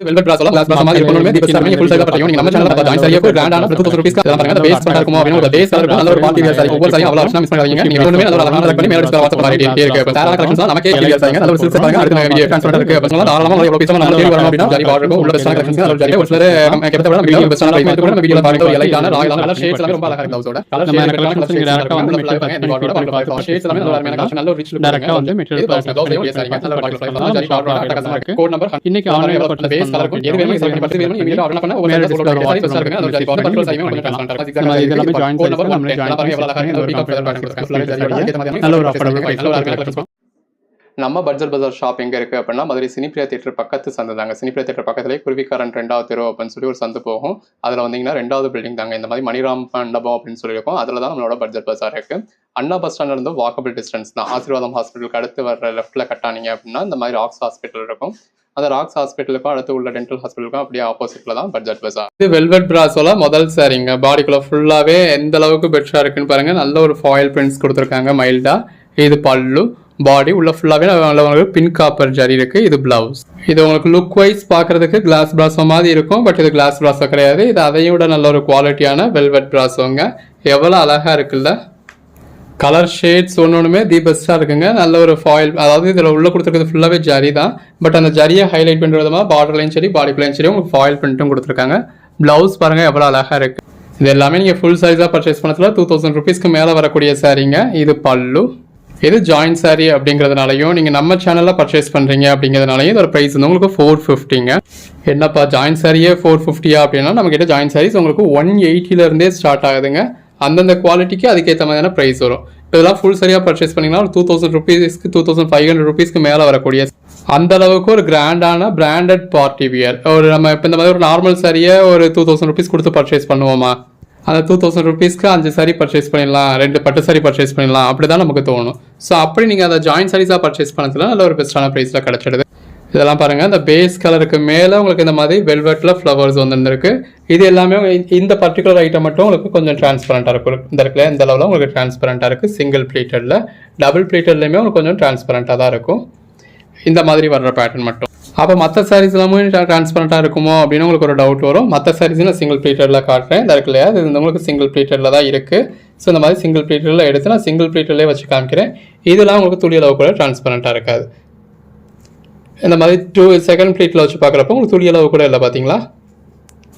Velvet பிராசோல class பிராஸ் மாதிரி இருக்கணுமே the best நீங்க ஃபுல் சைஸா பண்றீங்க நீங்க நம்ம சேனல்ல பார்த்தா ஜாயின் சரியா கிராண்டான 2000 ரூபாய்க்கு அதெல்லாம் பாருங்க அந்த பேஸ் பண்ணா இருக்குமோ அப்படினா ஒரு பேஸ் கலர் நல்ல ஒரு பார்ட்டி வேர் சாரி ஒவ்வொரு சாரியும் அவ்வளவு ஆப்ஷன் மிஸ் பண்ணாதீங்க நீங்க ஒண்ணுமே நல்ல அழகான செலக்ட் பண்ணி மேல டிஸ்ப்ளே வாட்ஸ்அப் மாதிரி இருக்கு இப்போ தாராள கலெக்ஷன்ஸ் நமக்கே கிளியர் சாரிங்க நல்ல ஒரு சில்க் பாருங்க அடுத்து வீடியோ ட்ரான்ஸ்பரன்ட் இருக்கு அப்ப சொன்னா தாராளமா உங்களுக்கு பீஸ் நம்ம தேடி வரணும் அப்படினா ஜரி பார்டர் உள்ள பெஸ்ட் கலெக்ஷன்ஸ் நல்ல ஜரி ஒரு சிலர் கேப்ட விட வீடியோ பெஸ்ட் பிரைஸ் எடுத்து நம்ம வீடியோல பாருங்க ஒரு லைட்டான ராயலான கலர் ஷேட்ஸ் எல்லாமே ரொம்ப அழகா இருக்கு ப்ளவுஸோட கலர் நம்ம கலெக்ஷன்ஸ் டைரக்டா வந்து மெட்டீரியல் பாருங்க ஷேட்ஸ் எல்லாமே நல்ல அருமையான கலெக்ஷன் நல்ல ஒரு ரிச் லுக் டைரக்டா வந்து மெட்டீரியல் ப்ளவுஸ் சாரிங்க நல்ல பார்டர் ஸ்டைல் ஜரி பார்டர் அட்டகாசமா இருக்கு கோட் நம்பர் இன்னைக்கு ஆன்லைன்ல போட்ட பேஸ் கலர் எது வேணுமோ செலக்ட் பண்ணி பத்து வேணுமோ நீங்க ஆர்டர் பண்ணா ஒரு மேல சொல்லுங்க வாட்ஸ்அப் இருக்குங்க அது ஜரி பார்டர் கலர் சாரியும் கொஞ்சம் ட்ரான்ஸ்பரன்ட் இதெல்லாம் ஜாயின் கோட் நம்பர் நம்ம ஜாயின் பாருங்க எவ்வளவு அழகா இருக்கு ஒரு பீகாக் ஃபெதர் பேட்டர்ன் கொடுத்திருக்காங்க நல்ல ஒரு அஃபோர்டபிள் பிரைஸ் நல்ல ஒரு கலெக்ஷன் நம்ம பட்ஜெட் பஜார் ஷாப் எங்கே இருக்குது அப்படின்னா மதுரை சினிப்ரியா தியேட்டர் பக்கத்து சந்து தாங்க. சினிப்ரியா தியேட்டர் பக்கத்துலேயே குருவிக்காரன் 2வது தெரு அப்படின்னு சொல்லி ஒரு சந்து போகும். அதில் வந்தீங்கன்னா 2வது பில்டிங் தாங்க. இந்த மாதிரி மணிராம் மண்டபம் அப்படின்னு சொல்லியிருக்கோம். அதில் தான் நம்மளோட பட்ஜெட் பஜார் இருக்குது. அண்ணா பஸ் ஸ்டாண்ட் இருந்து வாக்கபிள் டிஸ்டன்ஸ் தான். ஆசீர்வாதம் ஹாஸ்பிட்டலுக்கு அடுத்து வர லெஃப்ட்டில் கட்டானீங்க அப்படின்னா இந்த மாதிரி ராக்ஸ் ஹாஸ்பிட்டல் இருக்கும். அந்த ராக்ஸ் ஹாஸ்பிட்டலுக்கும் அடுத்து உள்ள டென்டல் ஹாஸ்பிட்டலுக்கும் அப்படியே ஆப்போசிட்ல தான் பட்ஜெட் பஜார். இது வெல்வெட் பிராஸோல முதல் சாரிங்க. பாடிக்குள்ள ஃபுல்லாகவே எந்த அளவுக்கு பெட்ஷா இருக்குன்னு பாருங்க. நல்ல ஒரு ஃபாயில் பிரிண்ட்ஸ் கொடுத்துருக்காங்க மைல்டா. இது பல்லு, பாடி உள்ள ஃபுல்லாகவே உங்களுக்கு பின் காப்பர் ஜரி இருக்கு. இது பிளவுஸ். இது உங்களுக்கு லுக் வைஸ் பார்க்கறதுக்கு கிளாஸ் பிராஸோ மாதிரி இருக்கும். பட் இது கிளாஸ் பிராஸோ கிடையாது. இது அதையும் விட நல்ல ஒரு குவாலிட்டியான வெல்வெட் பிராஸோங்க. எவ்வளோ அழகா இருக்குல்ல. கலர் ஷேட்ஸ் ஒன்றுமே தி பெஸ்ட்டாக இருக்குங்க. நல்ல ஒரு ஃபாயில், அதாவது இதில் உள்ள கொடுத்துருக்கிறது ஃபுல்லாகவே ஜரி தான். பட் அந்த ஜரியை ஹைலைட் பண்ணுற விதமாக பார்டர்லையும் சரி பாடிக்குள்ளையும் சரி உங்களுக்கு ஃபாயில் பிரிண்ட்டும் கொடுத்துருக்காங்க. பிளவுஸ் பாருங்கள் எவ்வளோ அழகாக இருக்குது. இது எல்லாமே நீங்கள் ஃபுல் சைஸாக பர்ச்சேஸ் பண்ணதில் 2000 ருபீஸ்க்கு மேலே வரக்கூடிய சாரீங்க. இது பல்லு. இது ஜாயின்ட் சாரி அப்படிங்கிறதுனாலையும் நீங்கள் நம்ம சேனலில் பர்ச்சேஸ் பண்ணுறீங்க அப்படிங்கிறதுனாலையும் இதோட ப்ரைஸ் வந்து உங்களுக்கு 450ங்க. என்னப்பா ஜாயின்ட் சாரியே 450 அப்படின்னா நம்மக்கிட்ட ஜாயின்ட் சாரீஸ் உங்களுக்கு 180 ஸ்டார்ட் ஆகுதுங்க. அந்தந்த குவாலிட்டிக்கு அதுக்கேற்ற மாதிரியான ப்ரைஸ் வரும். இப்போ இதெல்லாம் ஃபுல் சரியாக பர்ச்சேஸ் பண்ணிங்கன்னா ஒரு 2000 ருபீஸ்க்கு 2500 ருபீஸ்க்கு மேலே வரக்கூடிய அந்த அளவுக்கு ஒரு கிராண்டான பிராண்டட் பார்ட்டி வியர். ஒரு நம்ம இப்போ இந்த மாதிரி ஒரு நார்மல் சாரியை ஒரு 2000 ருபீஸ் கொடுத்து பர்ச்சேஸ் பண்ணுவோமா? அந்த 2000 ருபீஸ்க்கு 5 சாரி பர்ச்சேஸ் பண்ணிடலாம், 2 பட்டு சாரி பர்ச்சேஸ் பண்ணிடலாம், அப்படி தான் நமக்கு தோணும். ஸோ அப்படி நீங்கள் அதை ஜாயின்ட் சாரீஸாக பர்ச்சேஸ் பண்ணதுல நல்ல ஒரு பெஸ்ட்டான ப்ரைஸில் கிடச்சிடுது. இதெல்லாம் பாருங்கள், இந்த பேஸ் கலருக்கு மேலே உங்களுக்கு இந்த மாதிரி வெல்வெட்டில் ஃப்ளவர்ஸ் வந்துருக்கு. இது எல்லாமே இந்த பர்டிகுலர் ஐட்டம் மட்டும் உங்களுக்கு கொஞ்சம் டிரான்ஸ்பரண்ட்டாக இருக்கும். இந்த இடத்துல இந்த அளவில் உங்களுக்கு டிரான்ஸ்பரண்ட்டாக இருக்குது. சிங்கிள் ப்ளீட்டடில், டபுள் ப்ளீட்டட்லேயுமே உங்களுக்கு கொஞ்சம் டிரான்ஸ்பரண்ட்டாக தான் இருக்கும். இந்த மாதிரி வர்ற பேட்டர்ன் மட்டும். அப்போ மற்ற சாரீஸ் எல்லாமே டிரான்ஸ்பரண்ட்டாக இருக்குமோ அப்படின்னு உங்களுக்கு ஒரு டவுட் வரும். மற்ற சாரீஸ் நான் சிங்கிள் ப்ளீட்டடில் காட்டுறேன். இந்த இடத்துல இது உங்களுக்கு சிங்கிள் ப்ளீட்டடில் தான் இருக்குது. ஸோ இந்த மாதிரி சிங்கிள் ப்ளீட்டடில் எடுத்து நான் சிங்கிள் ப்ளீட்டட்லேயே வச்சு காமிக்கிறேன். இதெல்லாம் உங்களுக்கு துளி அளவு கூட டிரான்ஸ்பரண்ட்டாக இருக்காது. இந்த மாதிரி செகண்ட் ப்ளீட்டில் வச்சு பார்க்குறப்போ உங்களுக்கு துளி அளவு கூட இல்லை. பார்த்தீங்களா,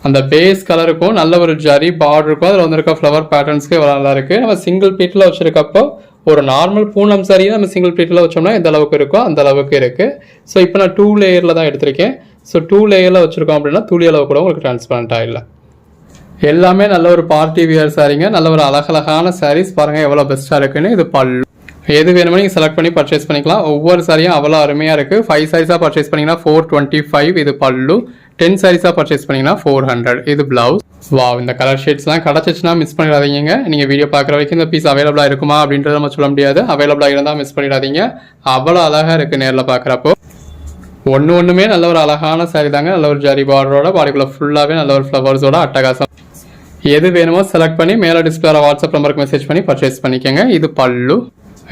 அந்த பேஸ் கலருக்கும் நல்ல ஒரு ஜரி பார்டர் இருக்கும். அதில் வந்துருக்க ஃப்ளவர் பேட்டர்ன்ஸ்க்கு எவ்வளோ நல்லா இருக்குது. நம்ம சிங்கிள் ப்ளீட்டில் வச்சுருக்கப்போ ஒரு நார்மல் பூனம் சாரியை நம்ம சிங்கிள் ப்ளீட்டில் வச்சோம்னா எந்த அளவுக்கு இருக்கோ அந்த அளவுக்கு இருக்குது. ஸோ இப்போ நான் 2 லேயரில் தான் எடுத்திருக்கேன். ஸோ 2 லேயரில் வச்சுருக்கோம் அப்படின்னா துளி அளவு கூட உங்களுக்கு டிரான்ஸ்பரண்ட்டாக இல்லை. எல்லாமே நல்ல ஒரு பார்ட்டி வியர் சாரீங்க. நல்ல ஒரு அழகழகான சாரீஸ் பாருங்கள் எவ்வளோ பெஸ்ட்டாக இருக்குன்னு. இது பல்லு. எது வேணுமோ நீங்கள் செலக்ட் பண்ணி பர்ச்சேஸ் பண்ணிக்கலாம். ஒவ்வொரு சாரியும் அவ்வளோ அருமையாக இருக்குது. 5 சாரீஸாக பர்ச்சேஸ் பண்ணிங்கன்னா 425. இது பல்லு. 10 சாரீஸாக பர்ச்சேஸ் பண்ணிங்கன்னா 400. இது பிளவுஸ். வா, இந்த கலர் ஷேட்ஸ்லாம் கிடச்சிச்சுன்னா மிஸ் பண்ணிடாதீங்க. நீங்கள் வீடியோ பார்க்குற வரைக்கும் இந்த பீஸ் அவைலபிளாக இருக்குமா அப்படின்றத நம்ம சொல்ல முடியாது. அவைலபிளாக இருந்தால் மிஸ் பண்ணிடாதீங்க. அவ்வளோ அழகாக இருக்குது நேரில் பார்க்குறப்போ. ஒன்றுமே நல்ல ஒரு அழகான சாரி தாங்க. நல்ல ஒரு ஜரி பார்டரோட பாடிக்குள்ளே ஃபுல்லாகவே நல்ல ஒரு ஃப்ளவர்ஸோட அட்டகாசம். எது வேணுமோ செலக்ட் பண்ணி மேலே டிஸ்பிளே வாட்ஸ்அப் நம்பருக்கு மெசேஜ் பண்ணி பர்ச்சேஸ் பண்ணிக்கோங்க. இது பல்லு.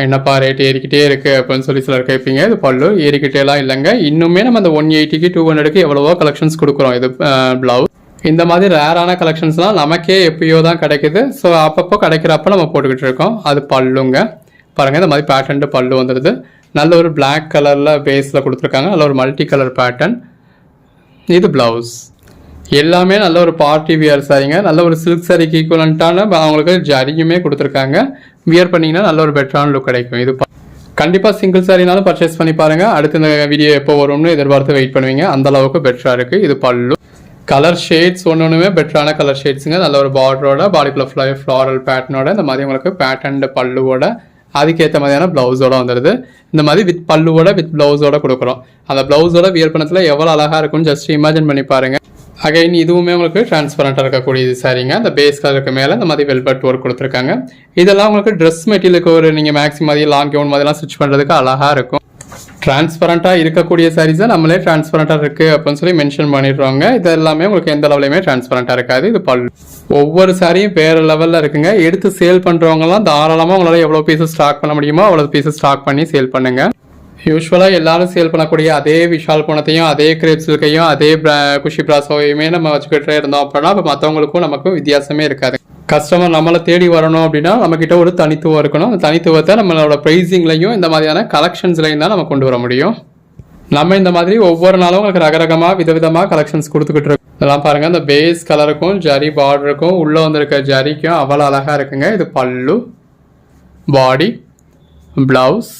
என்னப்பா ரேட் ஏறிக்கிட்டே இருக்குது அப்படின்னு சொல்லி சிலர் கேட்பீங்க. இது பல்லு ஏறிக்கிட்டேலாம் இல்லைங்க. இன்னுமே நம்ம அந்த 180க்கு 200க்கு எவ்வளவோ கலெக்ஷன்ஸ் கொடுக்குறோம். இது பிளவுஸ். இந்த மாதிரி ரேரான கலெக்ஷன்ஸ்லாம் நமக்கே எப்பயோ தான் கிடைக்குது. ஸோ அப்பப்போ கிடைக்கிறப்ப நம்ம போட்டுக்கிட்டு இருக்கோம். அது பல்லுங்க. பாருங்கள், இந்த மாதிரி பேட்டர்ன் பல்லு வந்துடுது. நல்ல ஒரு பிளாக் கலரில் பேஸில் கொடுத்துருக்காங்க. நல்ல ஒரு மல்டி கலர் பேட்டர்ன். இது பிளவுஸ். எல்லாமே நல்ல ஒரு பார்ட்டி வியர் சாரிங்க. நல்ல ஒரு சில்க் சாரிக்கு ஈக்குவலண்ட்டான அவங்களுக்கு ஜரியுமே கொடுத்துருக்காங்க. வியர் பண்ணிங்கன்னா நல்ல ஒரு பெட்டரான லுக் கிடைக்கும். இது கண்டிப்பாக சிங்கிள் சாரினாலும் பர்ச்சேஸ் பண்ணி பாருங்கள். அடுத்து இந்த வீடியோ எப்போ வரும்னு எதிர்பார்த்து வெயிட் பண்ணுவீங்க. அந்த அளவுக்கு பெட்டராக இருக்குது. இது பல்லு. கலர் ஷேட்ஸ் ஒன்றுமே பெட்டரான கலர் ஷேட்ஸுங்க. நல்ல ஒரு பார்டரோட பாடிக்குள்ள ஃப்ளாரல் பேட்டர்னோட இந்த மாதிரி உங்களுக்கு பேட்டர்ன் பல்லுவோட அதுக்கேற்ற மாதிரியான ப்ளவுஸோட வந்துடுது. இந்த மாதிரி வித் பல்லுவோட வித் ப்ளவுஸோட கொடுக்குறோம். அந்த ப்ளவுஸோட வியர் பண்ணத்தில் எவ்வளோ அழகாக இருக்கும்னு ஜஸ்ட் இமேஜின் பண்ணி பாருங்கள். அகைன் இதுவுமே உங்களுக்கு டிரான்ஸ்பரண்ட்டாக இருக்கக்கூடியது சாரிங்க. அந்த பேஸ் கலருக்கு மேலே இந்த மாதிரி வெல்வெட் ஒர்க் கொடுத்துருக்காங்க. இதெல்லாம் உங்களுக்கு ட்ரெஸ் மெட்டீரியலுக்கு ஒரு நீங்கள் மேக்ஸிமம் மாதிரி லாங் கவுன் மாதிரிலாம் ஸ்டிச் பண்ணுறதுக்கு அழகாக இருக்கும். டிரான்ஸ்பரண்ட்டாக இருக்கக்கூடிய சாரீஸை நம்மளே டிரான்ஸ்பரண்ட்டாக இருக்குது அப்படின்னு சொல்லி மென்ஷன் பண்ணிடுவாங்க. இது எல்லாமே உங்களுக்கு எந்த லெவலையுமே டிரான்ஸ்பரண்ட்டாக இருக்காது. இது பல்லு. ஒவ்வொரு சாரியும் வேறு லெவலில் இருக்குங்க. எடுத்து சேல் பண்ணுறவங்கலாம் தாராளமாக உங்களால் எவ்வளோ பீஸஸ் ஸ்டாக் பண்ண முடியுமோ அவ்வளோ பீஸஸ் ஸ்டாக் பண்ணி சேல் பண்ணுங்கள். யூஸ்வலாக எல்லாரும் சேல் பண்ணக்கூடிய அதே விஷால் பணத்தையும் அதே கிரேப் சில்கையும் அதே குஷி பிராசோவையுமே நம்ம வச்சுக்கிட்டே இருந்தோம் அப்படின்னா இப்போ மற்றவங்களுக்கும் நமக்கும் வித்தியாசமே இருக்காது. கஸ்டமர் நம்மளை தேடி வரணும் அப்படின்னா நம்மக்கிட்ட ஒரு தனித்துவம் இருக்கணும். அந்த தனித்துவத்தை நம்மளோட ப்ரைஸிங்லையும் இந்த மாதிரியான கலெக்ஷன்ஸ்லையும் தான் நம்ம கொண்டு வர முடியும். நம்ம இந்த மாதிரி ஒவ்வொரு நாளும் உங்களுக்கு ரகரகமாக விதவிதமாக கலெக்ஷன்ஸ் கொடுத்துக்கிட்டு இருக்கோம். இதெல்லாம் பாருங்கள், இந்த பேஸ் கலருக்கும் ஜரி பார்டருக்கும் உள்ளே வந்திருக்க ஜரிக்கும் அவ்வளோ அழகாக இருக்குங்க. இது பல்லு, பாடி, ப்ளவுஸ்.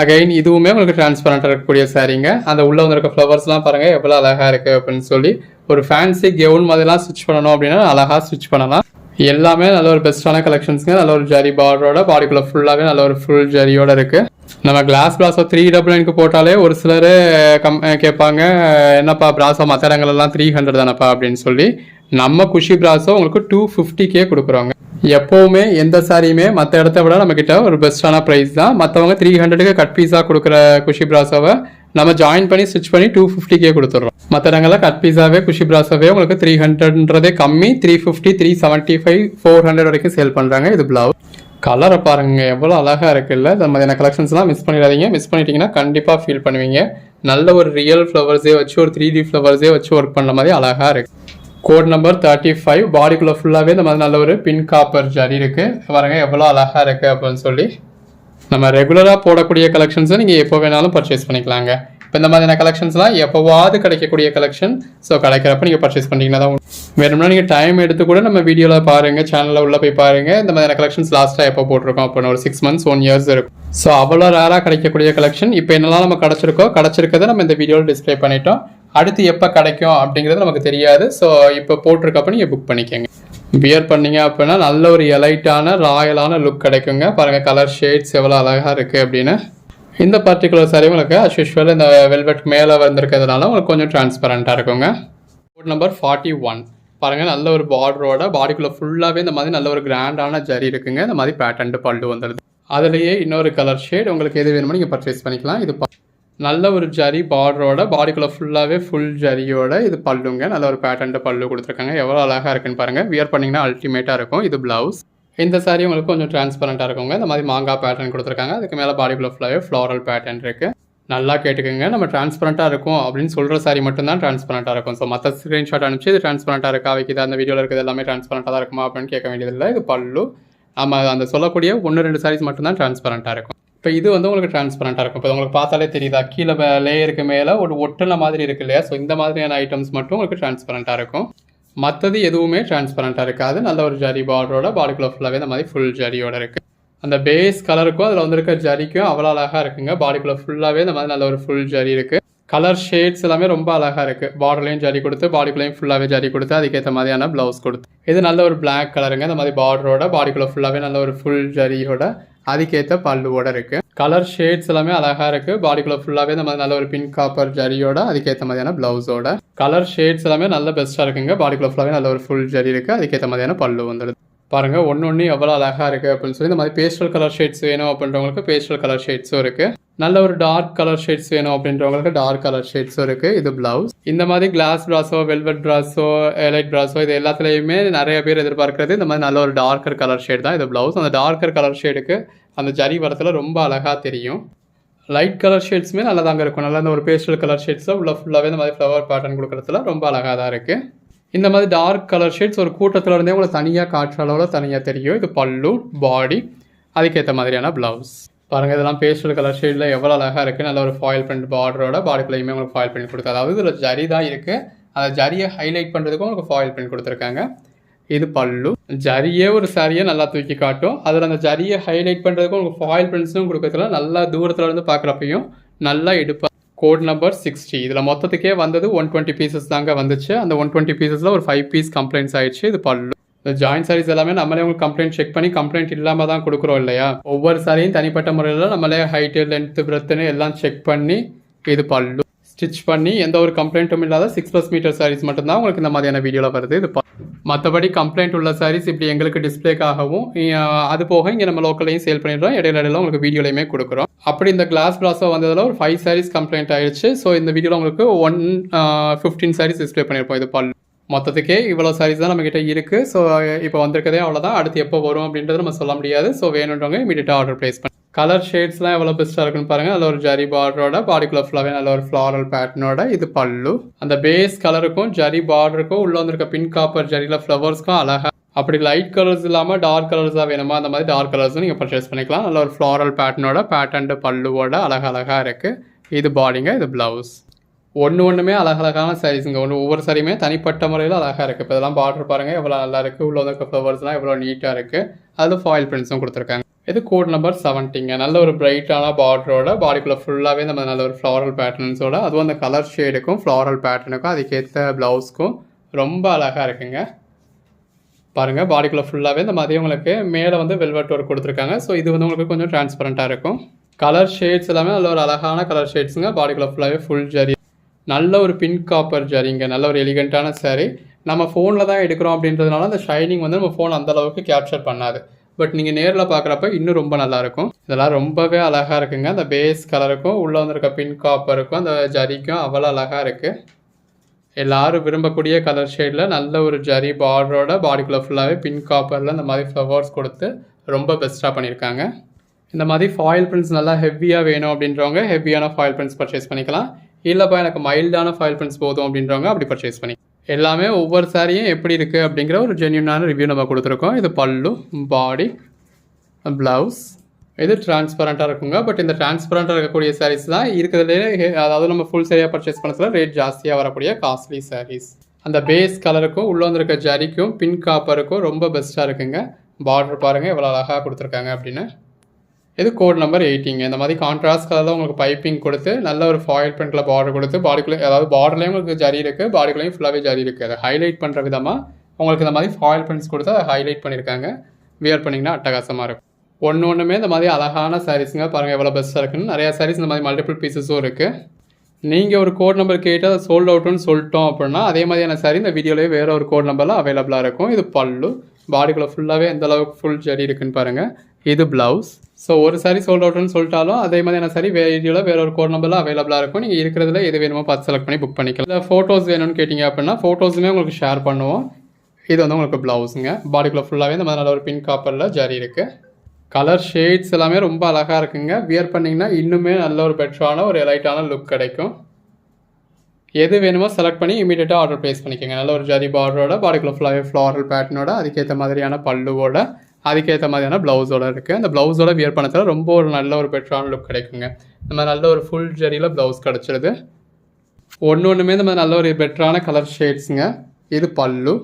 அகைன் இதுவுமே உங்களுக்கு டிரான்ஸ்பரண்டாக இருக்கக்கூடிய சாரீங்க. அந்த உள்ளே வந்திருக்க ஃப்ளவர்ஸ்லாம் பாருங்கள் எவ்வளோ அழகாக இருக்குது அப்படின்னு சொல்லி. ஒரு ஃபேன்சி கெவுன் மாதிரிலாம் ஸ்டிச் பண்ணணும் அப்படின்னா அழகாக ஸ்டிச் பண்ணலாம். எல்லாமே நல்ல ஒரு பெஸ்ட்டான கலெக்ஷன்ஸுங்க. நல்ல ஒரு ஜரி பார்டரோட பாடிக்குள்ளே ஃபுல்லாகவே நல்ல ஒரு ஃபுல் ஜரியோட இருக்குது. நம்ம கிளாஸ் பிராசோ 399 போட்டாலே ஒரு சிலர் கேட்பாங்க, என்னப்பா பிராசோ மற்ற இடங்கள்லாம் 300 தானப்பா அப்படின்னு சொல்லி. நம்ம குஷி பிராசோ உங்களுக்கு 250K கொடுக்குறோங்க. எப்போவுமே எந்த சாரியுமே மற்ற இடத்த விட நம்மக்கிட்ட ஒரு பெஸ்ட்டான ப்ரைஸ் தான். மற்றவங்க 300க்கு கட் பீஸாக கொடுக்குற குஷி பிராசோவை நம்ம ஜாயின் பண்ணி ஸ்டிச் பண்ணி 250K கொடுத்துட்றோம். மற்ற இடங்களில் கட் பீஸாவே குஷி பிராசோவே உங்களுக்கு 300ன்றதே கம்மி, 350, 375, 400 வரைக்கும் சேல் பண்ணுறாங்க. இது பிளவுஸ். கலரை பாருங்க எவ்வளோ அழகாக இருக்குல்ல. இந்த மாதிரியான கலெக்ஷன்ஸ்லாம் மிஸ் பண்ணிடாதீங்க. மிஸ் பண்ணிட்டீங்கன்னா கண்டிப்பாக ஃபீல் பண்ணுவீங்க. நல்ல ஒரு ரியல் ஃப்ளவர்ஸே வச்சு ஒரு 3D ஃப்ளவர்ஸே வச்சு ஒர்க் பண்ண மாதிரி அழகாக இருக்குது. Code number 35. பாடிக்குள்ளே ஃபுல்லாகவே இந்த மாதிரி நல்ல ஒரு பின் காப்பர் ஜரி இருக்குது. பாருங்க எவ்வளோ அழகாக இருக்குது அப்படின்னு சொல்லி. நம்ம ரெகுலராக போடக்கூடிய கலெக்ஷன்ஸை நீங்கள் எப்போ வேணாலும் பர்ச்சேஸ் பண்ணிக்கலாங்க. இப்போ இந்த மாதிரியான கலெக்ஷன்ஸ்லாம் எப்போவாது கிடைக்கக்கூடிய கலெக்ஷன். ஸோ கிடைக்கிறப்ப நீங்கள் பர்ச்சேஸ் பண்ணிங்கன்னா தான் வேணும்னா நீங்கள் டைம் எடுத்து கூட நம்ம வீடியோவில் பாருங்கள், சேனலில் உள்ளே போய் பாருங்கள். இந்த மாதிரியான கலெக்ஷன்ஸ் லாஸ்ட்டாக எப்போ போட்டிருக்கோம் அப்படின்னு ஒரு 6 months 1 years இருக்கும். ஸோ அவ்வளோ ரேராக கிடைக்கக்கூடிய கலெக்ஷன். இப்போ என்னெல்லாம் நம்ம கிடச்சிருக்கதை நம்ம இந்த வீடியோவில் டிஸ்பிளே பண்ணிட்டோம். அடுத்து எப்போ கிடைக்கும் அப்படிங்கிறது நமக்கு தெரியாது. ஸோ இப்போ போட்டிருக்கப்ப நீங்கள் புக் பண்ணிக்கோங்க. வியர் பண்ணீங்க அப்படின்னா நல்ல ஒரு எலைட்டான ராயலான லுக் கிடைக்குங்க. பாருங்கள் கலர் ஷேட்ஸ் எவ்வளோ அழகாக இருக்குது அப்படின்னு. இந்த பர்டிகுலர் சாரி உங்களுக்கு அஸ் யூஷுவல் இந்த வெல்வெட் மேலே வந்திருக்கிறதுனால உங்களுக்கு கொஞ்சம் டிரான்ஸ்பரண்ட்டாக இருக்குங்க. Code number 41. பாருங்கள் நல்ல ஒரு பார்டரோட பாடிக்குள்ளே ஃபுல்லாகவே இந்த மாதிரி நல்ல ஒரு கிராண்டான ஜரி இருக்குங்க. இந்த மாதிரி பேட்டர்ன் பல்லு வந்துடுது. அதுலேயே இன்னொரு கலர் ஷேட் உங்களுக்கு எது வேணுமோ நீங்கள் பர்ச்சேஸ் பண்ணிக்கலாம். இது நல்ல ஒரு ஜரி பார்டரோட பாடிக்குள்ளே ஃபுல்லாகவே ஃபுல் ஜரியோட இது பல்லுங்க. நல்ல ஒரு பேட்டர்ன் பல்லு கொடுத்துருக்காங்க. எவ்வளோ அழகாக இருக்குன்னு பாருங்கள். வியர் பண்ணிங்கன்னா அல்டிமேட்டாக இருக்கும். இது ப்ளவுஸ். இந்த சாரி உங்களுக்கு கொஞ்சம் டிரான்ஸ்பரண்ட்டாக இருக்குங்க. இந்த மாதிரி மாங்காய் பேட்டர்ன் கொடுத்துருக்காங்க. அதுக்கு மேலே பாடிக்குள்ளே ஃபுல்லாகவே ஃப்ளாரல் பேட்டர்ன் இருக்குது. நல்லா கேட்டுக்கோங்க. நம்ம டிரான்ஸ்பரண்ட்டாக இருக்கும் அப்படின்னு சொல்கிற சாரி மட்டும்தான் டிரான்ஸ்பரண்ட்டாக இருக்கும். ஸோ மற்ற ஸ்க்ரீன்ஷாட் அனுப்பிச்சு இது டிரான்ஸ்பரண்ட்டாக இருக்கா வைக்கிது அந்த வீடியோவில் இருக்கிறது எல்லாமே டிரான்ஸ்பரண்ட்டாக தான் இருக்குமா அப்படின்னு கேட்க வேண்டியதில்லை. இது பல்லு. நம்ம அந்த சொல்லக்கூடிய 1-2 சாரீஸ் மட்டும்தான் டிரான்ஸ்பரண்ட்டாக இருக்கும். இப்போ இது வந்து உங்களுக்கு டிரான்ஸ்பரண்ட்டாக இருக்கும். இப்போ உங்களுக்கு பார்த்தாலே தெரியுதா, கீழே லேயருக்கு மேலே ஒரு ஒட்டுன மாதிரி இருக்கு இல்லையா. ஸோ இந்த மாதிரியான ஐட்டம்ஸ் மட்டும் உங்களுக்கு டிரான்ஸ்பரண்ட்டாக இருக்கும். மற்றது எதுவுமே டிரான்ஸ்பரண்ட்டாக இருக்காது. நல்ல ஒரு ஜரி பார்டரோட பாடிக்குள்ளே ஃபுல்லாகவே இந்த மாதிரி ஃபுல் ஜரியோட இருக்குது. அந்த பேஸ் கலருக்கும் அதில் வந்துருக்க ஜரிக்கும் அவ்வளோ அழகாக இருக்குங்க. பாடிக்குள்ளே ஃபுல்லாகவே இந்த மாதிரி நல்ல ஒரு ஃபுல் ஜரி இருக்குது. கலர் ஷேட்ஸ் எல்லாமே ரொம்ப அழகாக இருக்குது. பார்டர்லையும் ஜரி கொடுத்து பாடிக்குள்ளேயும் ஃபுல்லாகவே ஜரி கொடுத்து அதுக்கேற்ற மாதிரியான ப்ளவுஸ் கொடுத்து. இது நல்ல ஒரு பிளாக் கலருங்க. இந்த மாதிரி பார்டரோட பாடிக்குள்ளே ஃபுல்லாகவே நல்ல ஒரு ஃபுல் ஜரியோட அதுக்கேற்ற பல்லுவோட இருக்குது. கலர் ஷேட்ஸ் எல்லாமே அழகாக இருக்குது. பாடிக்குள்ளே ஃபுல்லாகவே இந்த மாதிரி நல்ல ஒரு பிங்க் காப்பர் ஜரியோட அதுக்கேற்ற மாதிரியான ப்ளவுஸோட கலர் ஷேட்ஸ் எல்லாமே நல்ல பெஸ்ட்டாக இருக்குங்க. பாடிக்குள்ளே ஃபுல்லாகவே நல்ல ஒரு ஃபுல் ஜரி இருக்குது. அதுக்கேற்ற மாதிரியான பல்லு வந்துடுது. பாருங்கள் ஒன்று எவ்வளோ அழகாக இருக்குது அப்படின்னு சொல்லி. இந்த மாதிரி பேஸ்டல் கலர் ஷேட்ஸ் வேணும் அப்படின்றவங்களுக்கு பேஸ்டல் கலர் ஷேட்ஸும் இருக்குது. நல்ல ஒரு டார்க் கலர் ஷேட்ஸ் வேணும் அப்படின்றவங்களுக்கு டார்க் கலர் ஷேட்ஸும் இருக்குது. இது ப்ளவுஸ். இந்த மாதிரி கிளாஸ் பிராஸோ, வெல்வெட் பிராஸோ, எலைட் பிராஸோ இது எல்லாத்துலேயுமே நிறைய பேர் எதிர்பார்க்குறது இந்த மாதிரி நல்ல ஒரு டார்க்கர் கலர் ஷேட் தான் இது ப்ளவுஸ். அந்த டார்க்கர் கலர் ஷேடுக்கு அந்த ஜரி வரத்தில் ரொம்ப அழகாக தெரியும். லைட் கலர் ஷேட்ஸுமே நல்லா தாங்க இருக்கும். நல்லா இந்த ஒரு பேஸ்டல் கலர் ஷேட்ஸில் உள்ள ஃபுல்லாகவே இந்த மாதிரி ஃப்ளவர் பேட்டர்ன் கொடுக்குறதுல ரொம்ப அழகாக தான் இருக்குது. இந்த மாதிரி டார்க் கலர் ஷேட்ஸ் ஒரு கூட்டத்தில் இருந்தே உங்களுக்கு தனியாக காற்று அளவில் தனியாக தெரியும். இது பல்லு, பாடி, அதுக்கேற்ற மாதிரியான ப்ளவுஸ். பாருங்கள் இதெல்லாம் பேஸ்டல் கலர் ஷேடில் எவ்வளோ அழகாக இருக்குது. நல்ல ஒரு ஃபாயில் பிரிண்ட் பார்டரோட பாடிக்குள்ளேயுமே உங்களுக்கு ஃபாயில் பிரிண்ட் கொடுத்து, அதாவது இதில் ஜரி தான் இருக்குது. அந்த ஜரியை ஹைலைட் பண்ணுறதுக்கும் உங்களுக்கு ஃபாயில் பிரிண்ட் கொடுத்துருக்காங்க. இது பல்லு. ஜரியே ஒரு சாரியை நல்லா தூக்கி காட்டும். அதில் அந்த ஜரியை ஹைலைட் பண்ணுறதுக்கும் உங்களுக்கு ஃபாயில் பிரிண்ட்ஸும் கொடுக்கறதுல நல்லா தூரத்தில் இருந்து பார்க்குறப்பையும் நல்லா எடுப்பாக. Code number 60. இதில் மொத்தத்துக்கே வந்தது 120 பீசஸ் தாங்க வந்துச்சு. அந்த 120 பீசஸில் ஒரு 5 பீஸ் கம்ப்ளைண்ட்ஸ் ஆயிடுச்சு. இது பல்லு. இந்த ஜாயின்ட் சாரீஸ் எல்லாமே நம்மளே உங்களுக்கு கம்ப்ளைண்ட் செக் பண்ணி கம்ப்ளைண்ட் இல்லாமல் தான் கொடுக்குறோம் இல்லையா. ஒவ்வொரு சாரியும் தனிப்பட்ட முறையில் நம்மளே ஹைட்டு, லென்த்து, பிரெத்துன்னு எல்லாம் செக் பண்ணி இது பல்லு ஸ்டிச் பண்ணி எந்த ஒரு கம்ப்ளைண்ட்டும் இல்லாத 6+ மீட்டர் சாரீஸ் மட்டும்தான் உங்களுக்கு இந்த மாதிரியான வீடியோவில் வருது. இது மற்றபடி கம்ப்ளைண்ட் உள்ள சாரீஸ் இப்படி எங்களுக்கு டிஸ்பிளேக்காகவும் அது போக இங்கே நம்ம லோக்கல்லையும் சேல் பண்ணிடுறோம். இடையில உங்களுக்கு வீடியோலையுமே கொடுக்குறோம். அப்படி இந்த கிளாஸ் பிராஸோ வந்ததில் ஒரு 5 சாரீஸ் கம்ப்ளைண்ட் ஆயிடுச்சு. ஸோ இந்த வீடியோவில் உங்களுக்கு 15 சாரீஸ் டிஸ்பிளே பண்ணியிருப்போம். இது பல்லு. மொத்தத்துக்கே இவ்வளோ சாரீஸ் தான் நம்மக்கிட்ட இருக்குது. ஸோ இப்போ வந்திருக்கதே அவ்வளோதான். அடுத்து எப்போ வரும் அப்படின்றது நம்ம சொல்ல முடியாது. ஸோ வேணுன்றவங்க இமீடியட்டாக ஆர்டர் ப்ளேஸ் பண்ணி கலர் ஷேட்ஸ்லாம் எவ்வளோ பெஸ்ட்டாக இருக்குன்னு பாருங்கள். அதில் ஒரு ஜரி பார்டரோட பாடிக்குள்ளே ஃபுல்லாகவே நல்ல ஒரு ஃப்ளாரல் பேட்டர்னோட இது பல்லு. அந்த பேஸ் கலருக்கும் ஜரி பார்டருக்கும் உள்ளே வந்திருக்க பிங்க் காப்பர் ஜரியில் ஃப்ளவர்ஸ்க்கும் அழகாக அப்படி லைட் கலர்ஸ் இல்லாமல் டார்க் கலர்ஸாக வேணுமா அந்த மாதிரி டார்க் கலர்ஸும் நீங்கள் பர்ச்சேஸ் பண்ணிக்கலாம். நல்ல ஒரு ஃப்ளாரல் பேட்டர்னோட பேட்டர்ன் பல்லுவோட அழகாக இருக்குது. இது பாடிங்க, இது ப்ளவுஸ். ஒன்றுமே அழகழகான சாரீஸுங்க. ஒவ்வொரு சாரியுமே தனிப்பட்ட முறையில் அழகாக இருக்குது. இப்போ இதெல்லாம் பார்டர் பாருங்கள் எவ்வளோ நல்லா இருக்குது. உள்ள வந்து ஃப்ளவர்ஸ்லாம் எவ்வளோ நீட்டாக இருக்குது. அதில் ஃபாயில் பிரிண்ட்ஸும் கொடுத்துருக்காங்க. இது கோட் நம்பர் 70ங்க. நல்ல ஒரு பிரைட்டான பார்டரோட பாடிக்குள்ளே ஃபுல்லாகவே நம்ம நல்ல ஒரு ஃப்ளாரல் பேட்டர்ன்ஸோட அதுவும் அந்த கலர் ஷேடுக்கும் ஃப்ளாரல் பேட்டர்னுக்கும் அதுக்கேற்ற ப்ளவுஸ்க்கும் ரொம்ப அழகாக இருக்குங்க. பாருங்கள் பாடிக்குள்ளே ஃபுல்லாகவே இந்த மாதிரி உங்களுக்கு மேலே வந்து வெல்வெட் ஒர்க் கொடுத்துருக்காங்க. ஸோ இது வந்து உங்களுக்கு கொஞ்சம் டிரான்ஸ்பரண்ட்டாக இருக்கும். கலர் ஷேட்ஸ் எல்லாமே நல்ல ஒரு அழகான கலர் ஷேட்ஸுங்க. பாடிக்குள்ளே ஃபுல்லாகவே ஃபுல் ஜரி, நல்ல ஒரு பிங்க் காப்பர் ஜரிங்க. நல்ல ஒரு எலிகண்ட்டான சாரீ. நம்ம ஃபோனில் தான் எடுக்கிறோம் அப்படின்றதுனால அந்த ஷைனிங் வந்து நம்ம ஃபோன் அந்தளவுக்கு கேப்சர் பண்ணாது. பட் நீங்கள் நேரில் பார்க்குறப்ப இன்னும் ரொம்ப நல்லாயிருக்கும். இதெல்லாம் ரொம்பவே அழகாக இருக்குங்க. அந்த பேஸ் கலருக்கும் உள்ளே வந்துருக்க பிங்க் காப்பருக்கும் அந்த ஜரிக்கும் அவ்வளோ அழகாக இருக்குது. எல்லோரும் விரும்பக்கூடிய கலர் ஷேடில் நல்ல ஒரு ஜரி பார்டரோட பாடிக்குள்ளே ஃபுல்லாகவே பிங்க் காப்பரில் இந்த மாதிரி ஃப்ளவர்ஸ் கொடுத்து ரொம்ப பெஸ்ட்டாக பண்ணியிருக்காங்க. இந்த மாதிரி ஃபாயில் பிரிண்ட்ஸ் நல்லா ஹெவியாக வேணும் அப்படின்றவங்க ஹெவியான ஃபாயில் பிரிண்ட்ஸ் பர்ச்சேஸ் பண்ணிக்கலாம். இல்லைப்பா எனக்கு மைல்டான ஃபாயில் பிரிண்ட்ஸ் போதும் அப்படின்றவங்க அப்படி பர்ச்சேஸ் பண்ணி எல்லாமே ஒவ்வொரு சாரியும் எப்படி இருக்குது அப்படிங்கிற ஒரு ஜென்யூனான ரிவ்யூ நம்ம கொடுத்துருக்கோம். இது பல்லு, பாடி, ப்ளவுஸ். இது டிரான்ஸ்பரண்ட்டாக இருக்குங்க. பட் இந்த டிரான்ஸ்பரண்ட்டாக இருக்கக்கூடிய சாரீஸ் தான் இருக்கிறதுலே, அதாவது நம்ம ஃபுல் சாரியாக பர்ச்சேஸ் பண்ணதில் ரேட் ஜாஸ்தியாக வரக்கூடிய காஸ்ட்லி சாரீஸ். அந்த பேஸ் கலருக்கும் உள்ளே வந்திருக்க ஜரிக்கும் பிங்க் காப்பருக்கும் ரொம்ப பெஸ்ட்டாக இருக்குங்க. பார்டர் பாருங்கள் எவ்வளோ அழகாக கொடுத்துருக்காங்க அப்படின்னு. இது கோட் நம்பர் 80ங்க. இந்த மாதிரி கான்ட்ராஸ்ட் கலரில் உங்களுக்கு பைப்பிங் கொடுத்து நல்ல ஒரு ஃபாயில் பிரிண்ட்டில் பார்டர் கொடுத்து பாடிக்குள்ளே, அதாவது பார்டர்லேயும் உங்களுக்கு ஜரி இருக்குது, பாடிக்குள்ளேயும் ஃபுல்லாகவே ஜரி இருக்குது. அதை ஹைலைட் பண்ணுற விதமாக உங்களுக்கு இந்த மாதிரி ஃபாயில் பிரிண்ட்ஸ் கொடுத்து அதை ஹைலைட் பண்ணியிருக்காங்க. வியர் பண்ணிங்கன்னா அட்டகாசமாக இருக்கும். ஒன்றுமே இந்த மாதிரி அழகான சாரீஸுங்க. பாருங்கள் எவ்வளோ பெஸ்ட்டாக இருக்குன்னு. நிறையா சாரீஸ் இந்த மாதிரி மல்டிபிள் பீசஸும் இருக்குது. நீங்கள் ஒரு கோட் நம்பர் கேட்டு அதை சோல்ட் அவுட்டுன்னு சொல்லிட்டோம் அப்படின்னா அதே மாதிரியான சாரீ இந்த வீடியோலேயே வேறு ஒரு கோட் நம்பரில் அவைலபிளாக இருக்கும். இது பல்லு, பாடிக்குள்ளே ஃபுல்லாகவே எந்த அளவுக்கு ஃபுல் ஜரி இருக்குன்னு பாருங்கள். இது ப்ளவுஸ். ஸோ ஒரு சாரி சோல்ட் அவுட்னு சொல்லிட்டாலும் அதே மாதிரியான சாரி வீடியோவில் வேறு ஒரு கோட் நம்பரில் அவைலபிளாக இருக்கும். நீங்கள் இருக்கிறதுல எது வேணுமோ பார்த்து செலக்ட் பண்ணி புக் பண்ணிக்கலாம். இல்லை ஃபோட்டோஸ் வேணும்னு கேட்டிங்க அப்படின்னா ஃபோட்டோஸுமே உங்களுக்கு ஷேர் பண்ணுவோம். இது வந்து உங்களுக்கு ப்ளவுஸுங்க. பாடிக்குள்ளே ஃபுல்லாகவே இந்த மாதிரி நல்ல ஒரு பிங்க் காப்பரில் ஜரி இருக்குது. கலர் ஷேட்ஸ் எல்லாமே ரொம்ப அழகாக இருக்குங்க. வியர் பண்ணிங்கன்னா இன்னுமே நல்ல ஒரு பெட்டரான ஒரு எலைட்டான லுக் கிடைக்கும். எது வேணுமோ செலக்ட் பண்ணி இமீடியட்டாக ஆர்டர் ப்ளேஸ் பண்ணிக்கோங்க. நல்ல ஒரு ஜரி பார்டரோட பாடிக்குள்ளே ஃபுல்லாகவே ஃப்ளாரல் பேட்டர்னோட அதுக்கேற்ற மாதிரியான பல்லுவோட அதுக்கேற்ற மாதிரியான ப்ளவுஸோட இருக்குது. அந்த ப்ளவுஸோட வியர் பண்ணதில் ரொம்ப ஒரு நல்ல ஒரு பெட்டரான லுக் கிடைக்குங்க. இந்த மாதிரி நல்ல ஒரு ஃபுல் ஜரியில் ப்ளவுஸ் கிடச்சிருது. ஒன்றுமே இந்த மாதிரி நல்ல ஒரு பெட்டரான கலர் ஷேட்ஸுங்க. இது பல்லு.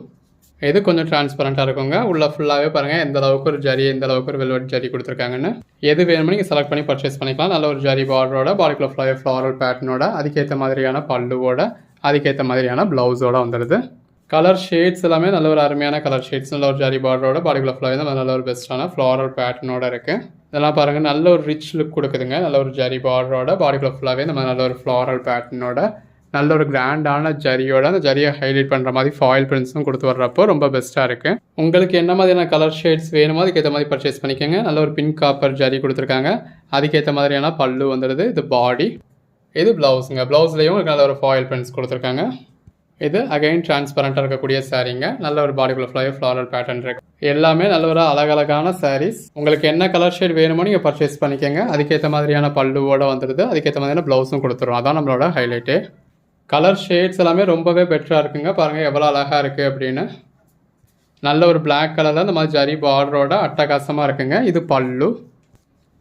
இது கொஞ்சம் டிரான்ஸ்பரண்ட்டாக இருக்குங்க. உள்ள ஃபுல்லாகவே பாருங்கள் எந்த அளவுக்கு ஒரு ஜரி, எந்த அளவுக்கு ஒரு வெல்வெட் ஜரி கொடுத்துருக்காங்கன்னு. எது வேணுமோ நீங்கள் செலக்ட் பண்ணி பர்ச்சேஸ் பண்ணிக்கலாம். நல்ல ஒரு ஜரி பார்டரோட பாடிக்குள்ளே ஃபுல்லாகவே ஃப்ளாரல் பேட்டர்னோட அதுக்கேற்ற மாதிரியான பல்லுவோட அதுக்கேற்ற மாதிரியான ப்ளவுஸோட வந்துடுது. கலர் ஷேட்ஸ் எல்லாமே நல்ல ஒரு அருமையான கலர் ஷேட்ஸ். நல்ல ஒரு ஜரி பார்டரோட பாடிக்குள்ளே ஃபுல்லாகவே தான் நல்ல ஒரு பெஸ்ட்டான ஃப்ளாரல் பேட்டர்னோட இருக்குது. இதெல்லாம் பாருங்கள் நல்ல ஒரு ரிச் லுக் கொடுக்குதுங்க. நல்ல ஒரு ஜரி பார்டரோட பாடிக்குள்ளே ஃபுல்லாகவே நம்ம நல்ல ஒரு ஃப்ளாரல் பேட்டர்னோட நல்ல ஒரு கிராண்டான ஜரியோட அந்த ஜரியை ஹைலைட் பண்ணுற மாதிரி ஃபாயில் பிரிண்ட்ஸும் கொடுத்து வர்றப்போ ரொம்ப பெஸ்ட்டாக இருக்குது. உங்களுக்கு என்ன மாதிரியான கலர் ஷேட்ஸ் வேணுமோ அதுக்கேற்ற மாதிரி பர்ச்சேஸ் பண்ணிக்கோங்க. நல்ல ஒரு பிங்க் காப்பர் ஜரி கொடுத்துருக்காங்க. அதுக்கேற்ற மாதிரியான பல்லு வந்துடுது. இது பாடி, இது ப்ளவுஸுங்க. ப்ளவுஸ்லேயும் நல்ல ஒரு ஃபாயில் பிரிண்ட்ஸ் கொடுத்துருக்காங்க. இது அகைன் டிரான்ஸ்பரண்ட்டாக இருக்கக்கூடிய சாரீங்க. நல்ல ஒரு பாடிக்குள்ள ஃப்ளாரல் பேட்டர்ன் இருக்கு. எல்லாமே நல்ல ஒரு அழகழகான சாரீஸ். உங்களுக்கு என்ன கலர் ஷேட் வேணுமோ நீங்கள் பர்ச்சேஸ் பண்ணிக்கோங்க. அதுக்கேற்ற மாதிரியான பல்லுவோட வந்துடுது. அதுக்கேற்ற மாதிரியான ப்ளவுஸும் கொடுத்துரும். அதான் நம்மளோட ஹைலைட்டு. கலர் ஷேட்ஸ் எல்லாமே ரொம்பவே பெட்டராக இருக்குங்க. பாருங்கள் எவ்வளோ அழகாக இருக்குது அப்படின்னு. நல்ல ஒரு பிளாக் கலரில் இந்த மாதிரி ஜரி பார்டரோட அட்டகாசமாக இருக்குங்க. இது பல்லு.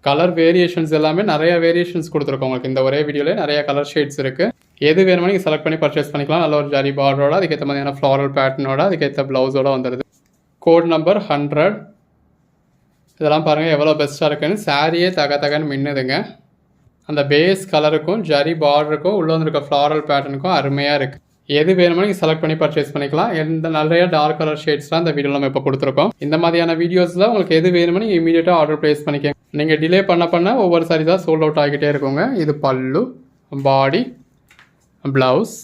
கலர் வேரியேஷன்ஸ் எல்லாமே நிறைய வேரியேஷன்ஸ் கொடுத்துருக்கோம். உங்களுக்கு இந்த ஒரே வீடியோவில் நிறைய கலர் ஷேட்ஸ் இருக்குது. எது வேணுமோ நீங்கள் செலக்ட் பண்ணி பர்ச்சேஸ் பண்ணிக்கலாம். நல்ல ஒரு ஜரி பார்டரோட அதுக்கேற்ற மாதிரியான ஃப்ளாரல் பேட்டர்னோட அதுக்கேற்ற ப்ளவுஸோட வந்துடுது. Code number 100. இதெல்லாம் பாருங்கள் எவ்வளோ பெஸ்ட்டாக இருக்குன்னு. சாரியே தகன்னு மின்னுதுங்க. அந்த பேஸ் கலருக்கும் ஜரி பார்டருக்கும் உள்ளே வந்துருக்க ஃப்ளாரல் பேட்டர்னுக்கும் அருமையாக இருக்குது. எது வேணுமோ நீங்கள் செலக்ட் பண்ணி பர்ச்சேஸ் பண்ணிக்கலாம். எந்த நிறைய டார்க் கலர் ஷேட்ஸ்லாம் இந்த வீடியோவில் நம்ம இப்போ கொடுத்துருக்கோம். இந்த மாதிரியான வீடியோஸில் உங்களுக்கு எது வேணுமோ நீங்கள் இமீடியட்டாக ஆர்டர் ப்ளேஸ் பண்ணிக்கோங்க. நீங்கள் டிலே பண்ண ஒவ்வொரு சாரி தான் சோல்ட் அவுட் ஆகிட்டே இருக்குங்க. இது பல்லு, பாடி, ப்ளவுஸ்.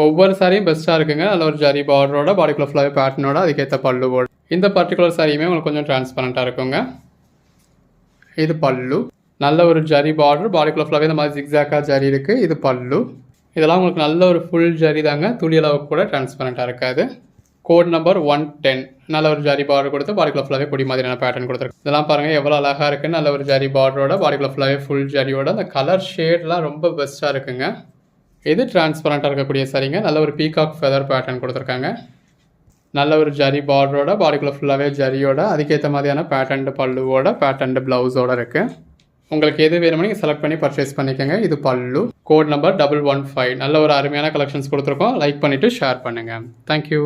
ஒவ்வொரு சாரியும் பெஸ்ட்டாக இருக்குங்க. நல்ல ஒரு ஜரி பார்டரோட பாடிக்குள்ள ஃபுல்லாகவே பேட்டர்னோட அதுக்கேற்ற பல்லுவோட. இந்த பர்டிகுலர் சாரியுமே உங்களுக்கு கொஞ்சம் டிரான்ஸ்பரண்ட்டாக இருக்குங்க. இது பல்லு. நல்ல ஒரு ஜரி பார்டர் பாடிக்குள்ள ஃபுல்லாகவே இந்த மாதிரி ஜிக்ஸாக்காக ஜரி இருக்குது. இது பல்லு. இதெல்லாம் உங்களுக்கு நல்ல ஒரு ஃபுல் ஜரி தாங்க. துளி அளவுக்கு கூட டிரான்ஸ்பரண்ட்டாக இருக்காது. Code number 110. நல்ல ஒரு ஜரி பார்டர் கொடுத்து பாடிக்குள்ள ஃபுல்லாகவே கொடி மாதிரியான பேட்டர்ன் கொடுத்துருக்கு. இதெல்லாம் பாருங்கள் எவ்வளோ அழகாக இருக்குன்னு. நல்ல ஒரு ஜரி பார்டரோட பாடிக்குள்ள ஃபுல்லாகவே ஃபுல் ஜரியோட அந்த கலர் ஷேட்லாம் ரொம்ப பெஸ்ட்டாக இருக்குங்க. இது டிரான்ஸ்பரண்ட்டாக இருக்கக்கூடிய சரிங்க. நல்ல ஒரு பீகாக் ஃபெதர் பேட்டர்ன் கொடுத்துருக்காங்க. நல்ல ஒரு ஜரி பார்டரோட பாடிக்குள்ள ஃபுல்லாகவே ஜரியோட அதுக்கேற்ற மாதிரியான பேட்டர்ன் பல்லுவோட பேட்டர்ன் ப்ளவுஸோட இருக்குது. உங்களுக்கு எது வேணுமோ நீங்கள் செலக்ட் பண்ணி பர்ச்சேஸ் பண்ணிக்கோங்க. இது பல்லு. Code number 115. நல்ல ஒரு அருமையான கலெக்ஷன்ஸ் கொடுத்துருக்கோம். லைக் பண்ணிவிட்டு ஷேர் பண்ணுங்கள். தேங்க்யூ.